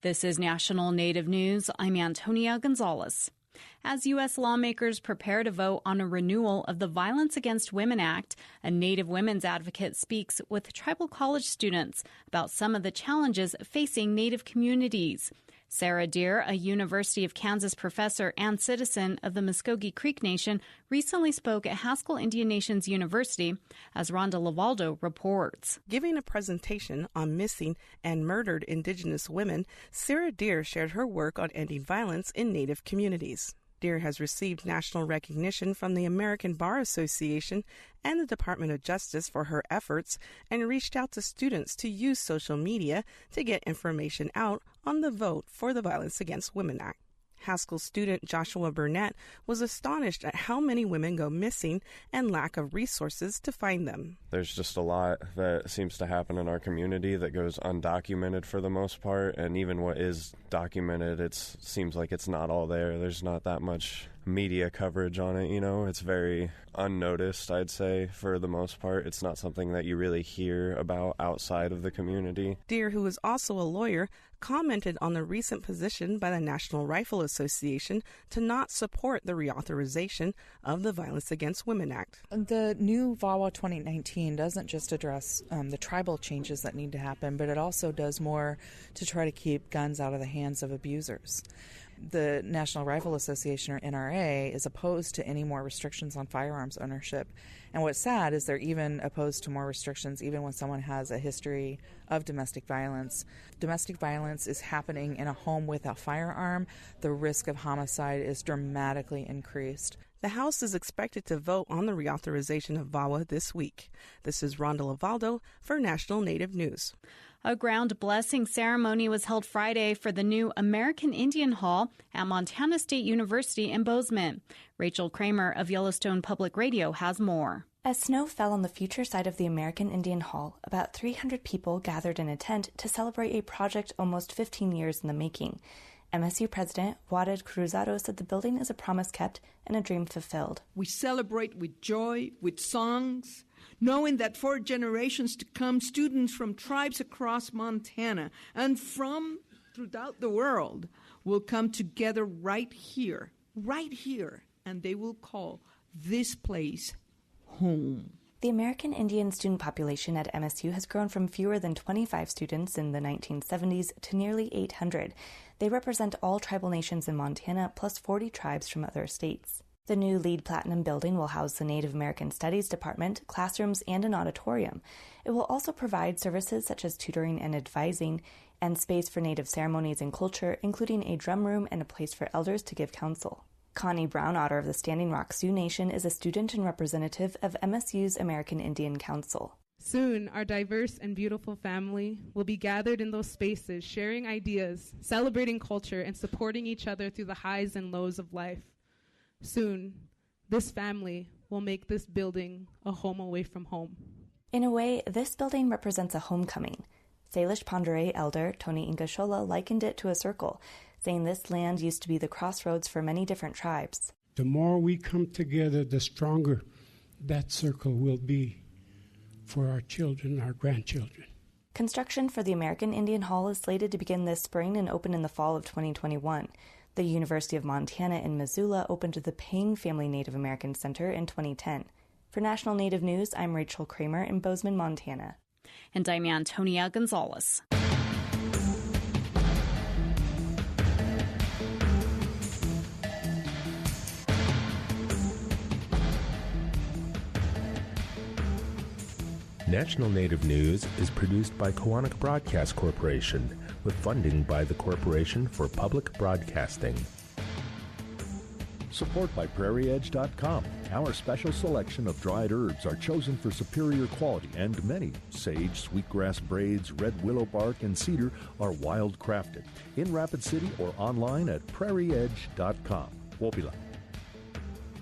This is National Native News. I'm Antonia Gonzalez. As U.S. lawmakers prepare to vote on a renewal of the Violence Against Women Act, a Native women's advocate speaks with tribal college students about some of the challenges facing Native communities. Sarah Deer, a University of Kansas professor and citizen of the Muskogee Creek Nation, recently spoke at Haskell Indian Nations University, as Rhonda Lavaldo reports. Giving a presentation on missing and murdered Indigenous women, Sarah Deer shared her work on ending violence in Native communities. Deer has received national recognition from the American Bar Association and the Department of Justice for her efforts, and reached out to students to use social media to get information out on the vote for the Violence Against Women Act. Haskell student Joshua Burnett was astonished at how many women go missing and lack of resources to find them. There's just a lot that seems to happen in our community that goes undocumented for the most part, and even what is documented, it seems like it's not all there. There's not that much media coverage on it, It's very unnoticed, I'd say, for the most part. It's not something that you really hear about outside of the community. Deer, who is also a lawyer, commented on the recent position by the National Rifle Association to not support the reauthorization of the Violence Against Women Act. The new VAWA 2019 doesn't just address the tribal changes that need to happen, but it also does more to try to keep guns out of the hands of abusers. The National Rifle Association, or NRA, is opposed to any more restrictions on firearms ownership. And what's sad is they're even opposed to more restrictions even when someone has a history of domestic violence. Domestic violence is happening in a home with a firearm. The risk of homicide is dramatically increased. The House is expected to vote on the reauthorization of VAWA this week. This is Rhonda Lavaldo for National Native News. A ground blessing ceremony was held Friday for the new American Indian Hall at Montana State University in Bozeman. Rachel Kramer of Yellowstone Public Radio has more. As snow fell on the future site of the American Indian Hall, about 300 people gathered in a tent to celebrate a project almost 15 years in the making. MSU President Juarez Cruzado said the building is a promise kept and a dream fulfilled. We celebrate with joy, with songs, knowing that for generations to come, students from tribes across Montana and from throughout the world will come together right here, and they will call this place home. The American Indian student population at MSU has grown from fewer than 25 students in the 1970s to nearly 800. They represent all tribal nations in Montana, plus 40 tribes from other states. The new LEED Platinum building will house the Native American Studies Department, classrooms, and an auditorium. It will also provide services such as tutoring and advising, and space for Native ceremonies and culture, including a drum room and a place for elders to give counsel. Connie Brown Otter of the Standing Rock Sioux Nation is a student and representative of MSU's American Indian Council. Soon, our diverse and beautiful family will be gathered in those spaces, sharing ideas, celebrating culture, and supporting each other through the highs and lows of life. Soon, this family will make this building a home away from home. In a way, this building represents a homecoming. Salish Ponderay elder Tony Ingashola likened it to a circle, saying this land used to be the crossroads for many different tribes. The more we come together, the stronger that circle will be for our children, our grandchildren. Construction for the American Indian Hall is slated to begin this spring and open in the fall of 2021. The University of Montana in Missoula opened the Payne Family Native American Center in 2010. For National Native News, I'm Rachel Kramer in Bozeman, Montana. And I'm Antonia Gonzalez. National Native News is produced by Koahnic Broadcast Corporation with funding by the Corporation for Public Broadcasting. Support by PrairieEdge.com. Our special selection of dried herbs are chosen for superior quality, and many, sage, sweetgrass braids, red willow bark, and cedar, are wild crafted. In Rapid City or online at PrairieEdge.com. Wopila.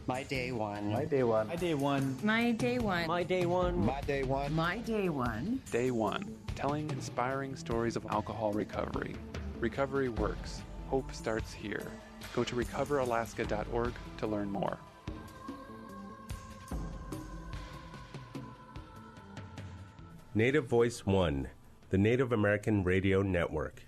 My day one. My day one. My day one. My day one. My day one. My day one. My day one. Day one. Telling inspiring stories of alcohol recovery. Recovery works. Hope starts here. Go to recoveralaska.org to learn more. Native Voice One, the Native American Radio Network.